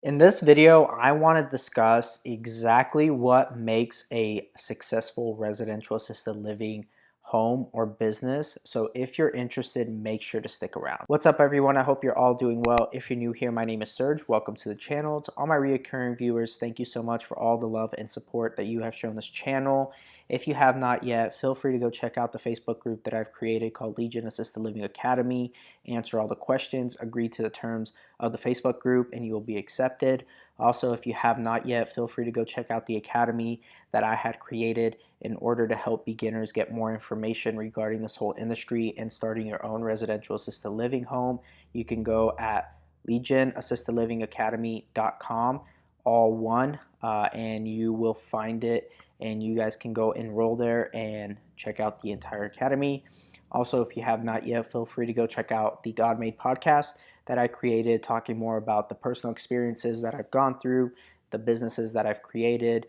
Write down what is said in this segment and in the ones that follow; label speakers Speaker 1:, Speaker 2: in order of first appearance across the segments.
Speaker 1: In this video, I want to discuss exactly what makes a successful residential assisted living home or business. So if you're interested, make sure to stick around. What's up, everyone? I hope you're all doing well. If you're new here, my name is Serge. Welcome to the channel. To all my recurring viewers, thank you so much for all the love and support that you have shown this channel. If you have not yet, feel free to go check out the Facebook group that I've created called Legion Assisted Living Academy. Answer all the questions, agree to the terms of the Facebook group, and you will be accepted. Also, if you have not yet, feel free to go check out the academy that I had created in order to help beginners get more information regarding this whole industry and starting your own residential assisted living home. You can go at legionassistedlivingacademy.com, all one, and you will find it, and you guys can go enroll there and check out the entire academy. Also, if you have not yet, feel free to go check out the God Made podcast that I created, talking more about the personal experiences that I've gone through, the businesses that I've created.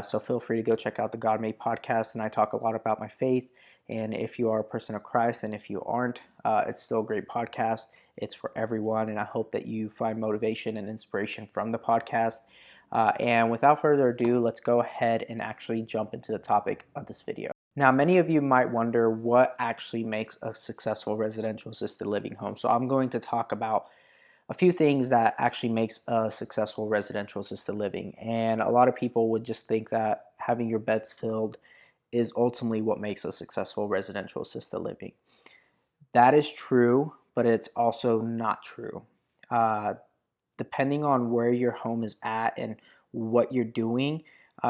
Speaker 1: So feel free to go check out the God Made podcast, and I talk a lot about my faith. And if you are a person of Christ, and if you aren't, it's still a great podcast. It's for everyone, and I hope that you find motivation and inspiration from the podcast. And without further ado, let's go ahead and actually jump into the topic of this video. Now, many of you might wonder what actually makes a successful residential assisted living home. So I'm going to talk about a few things that actually makes a successful residential assisted living. And a lot of people would just think that having your beds filled is ultimately what makes a successful residential assisted living. That is true, but it's also not true. Uh, Depending on where your home is at and what you're doing,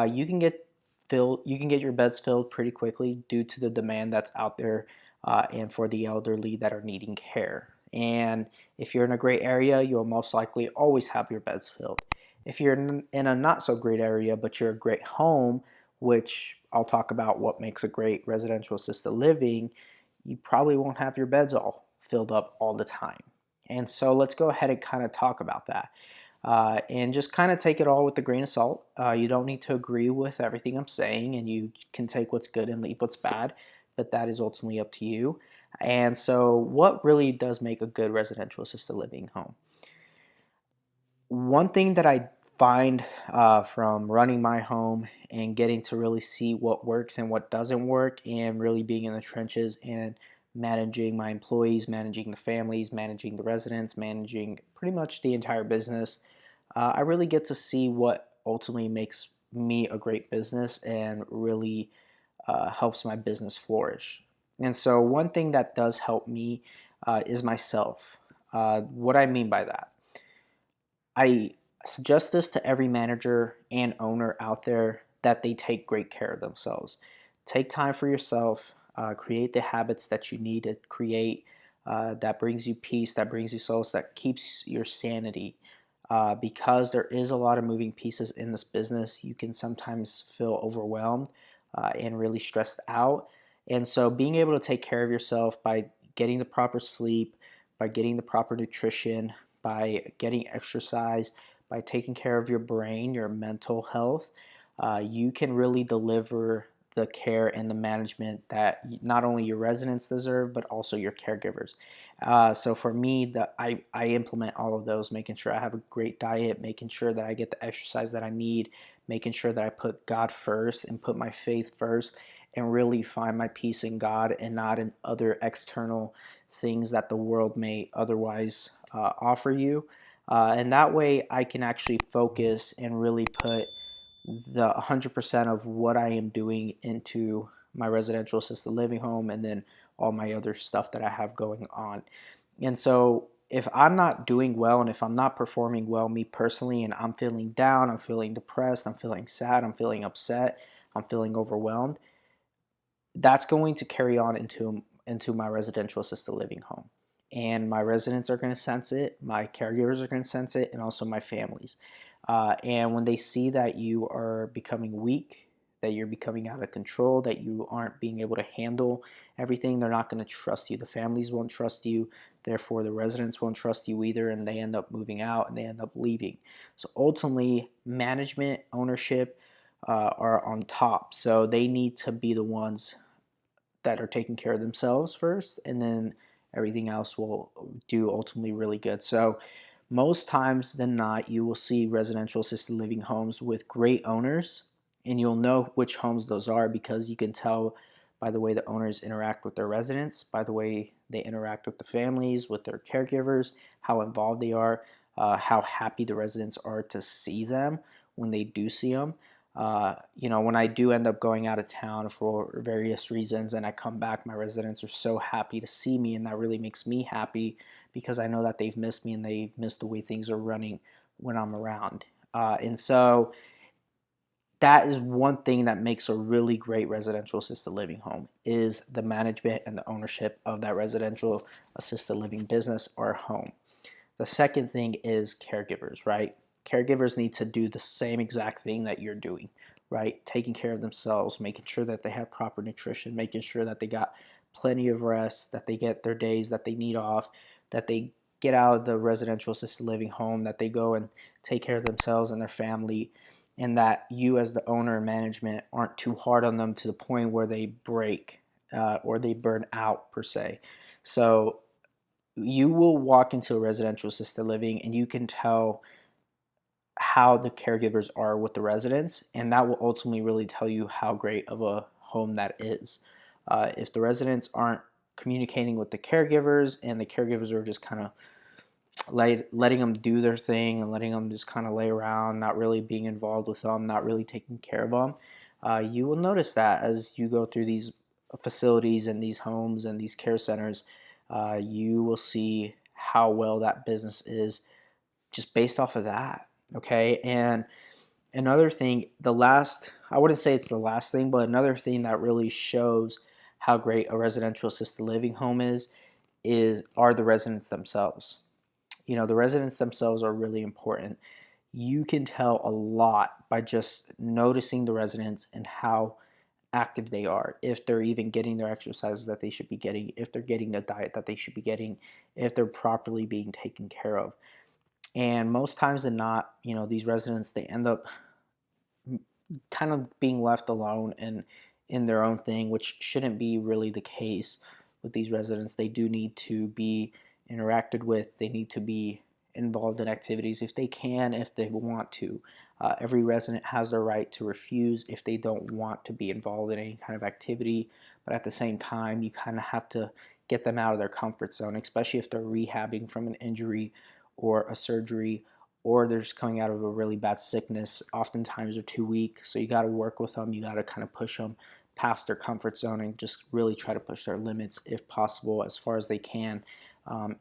Speaker 1: you can get your beds filled pretty quickly due to the demand that's out there, and for the elderly that are needing care. And if you're in a great area, you'll most likely always have your beds filled. If you're in a not so great area, but you're a great home, which I'll talk about what makes a great residential assisted living, you probably won't have your beds all filled up all the time. And so let's go ahead and kind of talk about that. And just kind of take it all with a grain of salt. You don't need to agree with everything I'm saying, and you can take what's good and leave what's bad, but that is ultimately up to you. And so, what really does make a good residential assisted living home? One thing that I find from running my home and getting to really see what works and what doesn't work, and really being in the trenches and managing my employees, managing the families, managing the residents, managing pretty much the entire business, I really get to see what ultimately makes me a great business and really helps my business flourish. And so, one thing that does help me is myself. What I mean by that, I suggest this to every manager and owner out there that they take great care of themselves. Take time for yourself, create the habits that you need to create, that brings you peace, that brings you solace, that keeps your sanity. Because there is a lot of moving pieces in this business, you can sometimes feel overwhelmed and really stressed out. And so, being able to take care of yourself by getting the proper sleep, by getting the proper nutrition, by getting exercise, by taking care of your brain, your mental health, you can really deliver the care and the management that not only your residents deserve, but also your caregivers. So for me, I implement all of those, making sure I have a great diet, making sure that I get the exercise that I need, making sure that I put God first and put my faith first, and really find my peace in God and not in other external things that the world may otherwise offer you. And that way I can actually focus and really put the 100% of what I am doing into my residential assisted living home, and then all my other stuff that I have going on. And so if I'm not doing well and if I'm not performing well, me personally, and I'm feeling down, I'm feeling depressed, I'm feeling sad, I'm feeling upset, I'm feeling overwhelmed, that's going to carry on into my residential assisted living home. And my residents are going to sense it, my caregivers are going to sense it, and also my families. And when they see that you are becoming weak, that you're becoming out of control, that you aren't being able to handle everything, they're not going to trust you. The families won't trust you. Therefore, the residents won't trust you either, and they end up moving out and they end up leaving. So ultimately, management, ownership are on top. So they need to be the ones that are taking care of themselves first, and then everything else will do ultimately really good. So Most times than not, you will see residential assisted living homes with great owners, and you'll know which homes those are because you can tell by the way the owners interact with their residents, by the way they interact with the families, with their caregivers, how involved they are, how happy the residents are to see them when they do see them. When I do end up going out of town for various reasons and I come back, my residents are so happy to see me, and that really makes me happy because I know that they've missed me and they've missed the way things are running when I'm around. And so that is one thing that makes a really great residential assisted living home is the management and the ownership of that residential assisted living business or home. The second thing is caregivers, right? Caregivers need to do the same exact thing that you're doing, right? Taking care of themselves, making sure that they have proper nutrition, making sure that they got plenty of rest, that they get their days that they need off, that they get out of the residential assisted living home, that they go and take care of themselves and their family, and that you as the owner and management aren't too hard on them to the point where they break or they burn out per se. So you will walk into a residential assisted living and you can tell how the caregivers are with the residents, and that will ultimately really tell you how great of a home that is. If the residents aren't communicating with the caregivers and the caregivers are just kind of letting them do their thing and letting them just kind of lay around, not really being involved with them, not really taking care of them, you will notice that as you go through these facilities and these homes and these care centers, you will see how well that business is just based off of that. Okay. And another thing, I wouldn't say it's the last thing, but another thing that really shows how great a residential assisted living home are the residents themselves. The residents themselves are really important. You can tell a lot by just noticing the residents and how active they are, if they're even getting their exercises that they should be getting, if they're getting the diet that they should be getting, if they're properly being taken care of. And most times than not, these residents, they end up kind of being left alone and in their own thing, which shouldn't be really the case with these residents. They do need to be interacted with. They need to be involved in activities if they can, if they want to. Every resident has the right to refuse if they don't want to be involved in any kind of activity, but at the same time, you kind of have to get them out of their comfort zone, especially if they're rehabbing from an injury or a surgery, or they're just coming out of a really bad sickness. Oftentimes they're too weak, so you got to work with them. You got to kind of push them past their comfort zone and just really try to push their limits if possible as far as they can.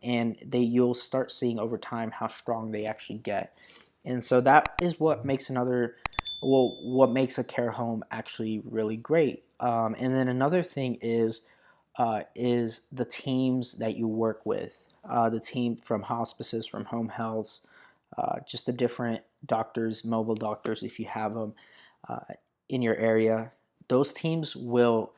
Speaker 1: And you'll start seeing over time how strong they actually get. And so that is what makes what makes a care home actually really great. And then another thing is the teams that you work with. The team from hospices, from home health, just the different doctors, mobile doctors, if you have them uh, in your area. Those teams will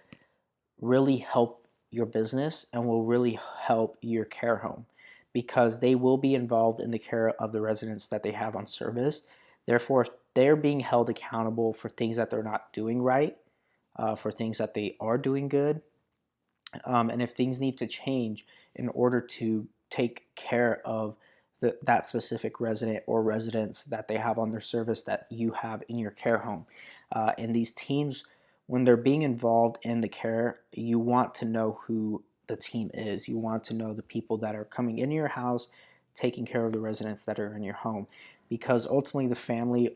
Speaker 1: really help your business and will really help your care home because they will be involved in the care of the residents that they have on service. Therefore, if they're being held accountable for things that they're not doing right, for things that they are doing good, and if things need to change in order to take care of that specific resident or residents that they have on their service that you have in your care home. And these teams, when they're being involved in the care, you want to know who the team is. You want to know the people that are coming into your house, taking care of the residents that are in your home, because ultimately the family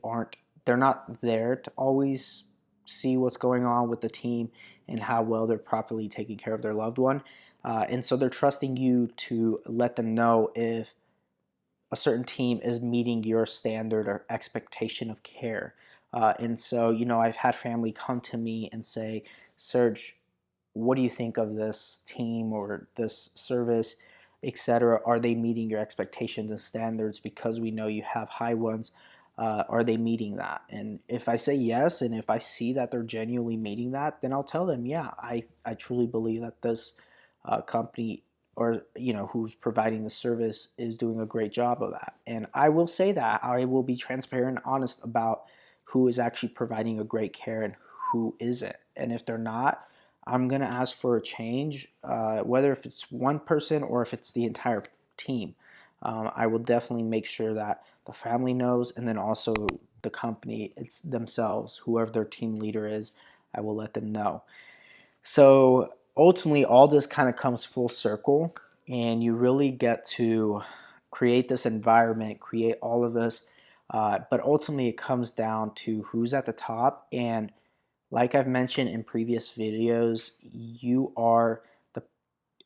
Speaker 1: they're not there to always see what's going on with the team and how well they're properly taking care of their loved one. And so they're trusting you to let them know if a certain team is meeting your standard or expectation of care. And so, I've had family come to me and say, Serge, what do you think of this team or this service, etc.? Are they meeting your expectations and standards? Because we know you have high ones. Are they meeting that? And if I say yes, and if I see that they're genuinely meeting that, then I'll tell them, yeah, I truly believe that this company or who's providing the service is doing a great job of that. And I will say that I will be transparent and honest about who is actually providing a great care and who isn't. And if they're not, I'm going to ask for a change, whether if it's one person or if it's the entire team. I will definitely make sure that the family knows, and then also the company it's themselves, whoever their team leader is, I will let them know. So ultimately, all this kind of comes full circle, and you really get to create this environment, create all of this. But ultimately, it comes down to who's at the top. And like I've mentioned in previous videos, the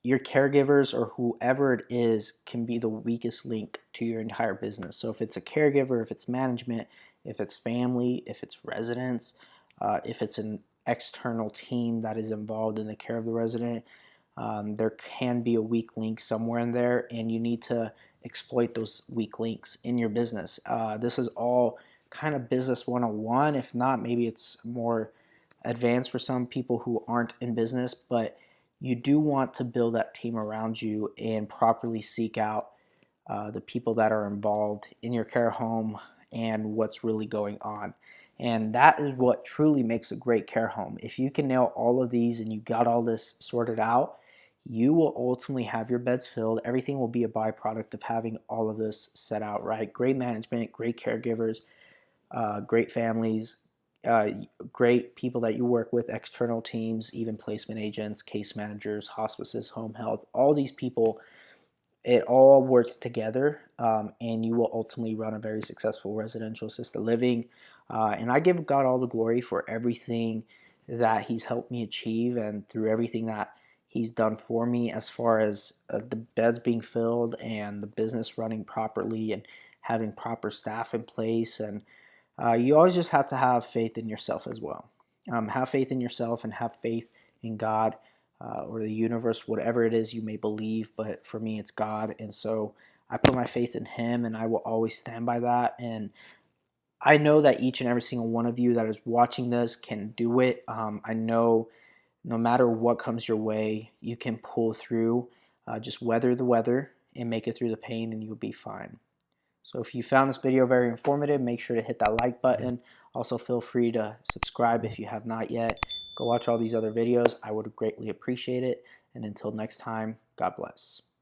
Speaker 1: your caregivers or whoever it is can be the weakest link to your entire business. So if it's a caregiver, if it's management, if it's family, if it's residents, if it's an external team that is involved in the care of the resident, there can be a weak link somewhere in there, and you need to exploit those weak links in your business. This is all kind of business 101. If not, maybe it's more advanced for some people who aren't in business, but you do want to build that team around you and properly seek out the people that are involved in your care home and what's really going on. And that is what truly makes a great care home. If you can nail all of these and you got all this sorted out, you will ultimately have your beds filled. Everything will be a byproduct of having all of this set out right. Great management, great caregivers, great families, uh, great people that you work with, external teams, even placement agents, case managers, hospices, home health, all these people, it all works together, and you will ultimately run a very successful residential assisted living. And I give God all the glory for everything that He's helped me achieve and through everything that He's done for me as far as the beds being filled and the business running properly and having proper staff in place. And you always just have to have faith in yourself as well. Have faith in yourself and have faith in God or the universe, whatever it is you may believe. But for me, it's God. And so I put my faith in Him, and I will always stand by that. And I know that each and every single one of you that is watching this can do it. I know no matter what comes your way, you can pull through. Just weather the weather and make it through the pain, and you'll be fine. So if you found this video very informative, make sure to hit that like button. Also feel free to subscribe if you have not yet. Go watch all these other videos. I would greatly appreciate it. And until next time, God bless.